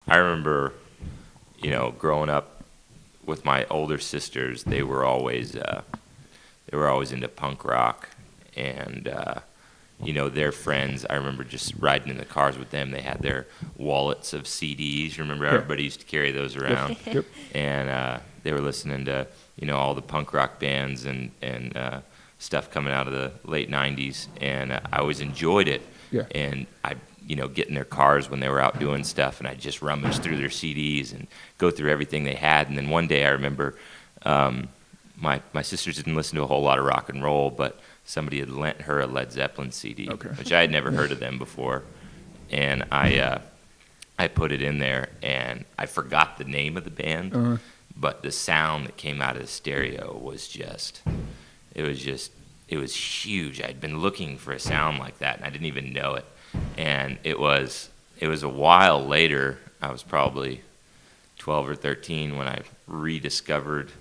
I remember, growing up with my older sisters, they were always into punk rock, and their friends. I remember just riding in the cars with them. They had their wallets of CDs. Remember, everybody used to carry those around, Yep. and they were listening to all the punk rock bands and stuff coming out of the late '90s, and I always enjoyed it. Yeah. And I get in their cars when they were out doing stuff, and I'd just rummage through their CDs and go through everything they had. And then one day I remember my sisters didn't listen to a whole lot of rock and roll, but somebody had lent her a Led Zepplin CD, which I had never heard of them before. And I put it in there, and I forgot the name of the band, but the sound that came out of the stereo was it was huge. I'd been looking for a sound like that, and I didn't even know it. And it was a while later, I was probably 12 or 13, when I rediscovered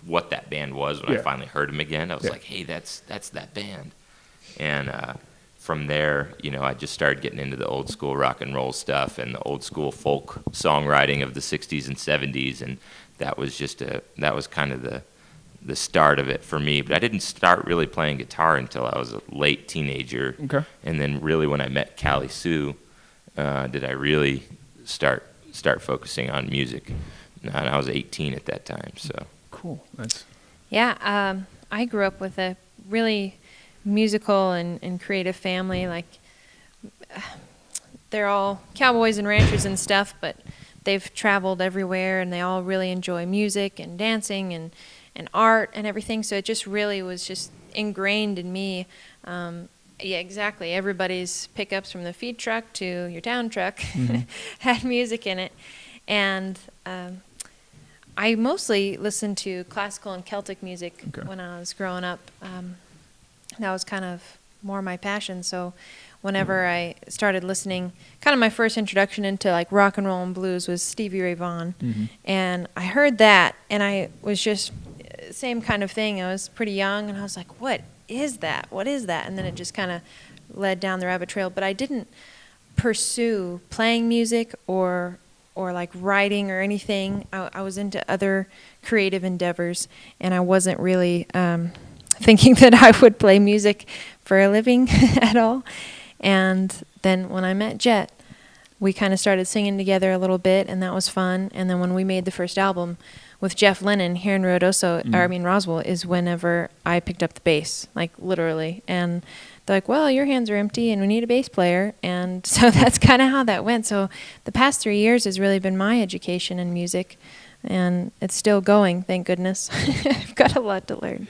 what that band was when I finally heard them again. I was like, hey, that's that band. And from there, I just started getting into the old school rock and roll stuff and the old school folk songwriting of the 60s and 70s, and that was kind of the start of it for me. But I didn't start really playing guitar until I was a late teenager. Okay. And then really when I met Callie Sue, did I really start focusing on music. And I was 18 at that time, so. Cool. Yeah, I grew up with a really musical and creative family. Like, they're all cowboys and ranchers and stuff, but they've traveled everywhere, and they all really enjoy music and dancing and art and everything. So it just really was just ingrained in me. Yeah, exactly. Everybody's pickups from the feed truck to your town truck had music in it. And I mostly listened to classical and Celtic music when I was growing up. That was kind of more my passion. So whenever I started listening, kind of my first introduction into like rock and roll and blues was Stevie Ray Vaughan. And I heard that, and I was just same kind of thing. I was pretty young, and I was like, what is that? What is that? And then it just kind of led down the rabbit trail. But I didn't pursue playing music or like writing or anything. I was into other creative endeavors, and I wasn't really thinking that I would play music for a living at all. And then when I met Jet, we kind of started singing together a little bit, and that was fun. And then when we made the first album with Jeff Lynne here in Roswell, is whenever I picked up the bass, like literally. And they're like, well, your hands are empty and we need a bass player. And so that's kind of how that went. So the past 3 years has really been my education in music, and it's still going, thank goodness. I've got a lot to learn.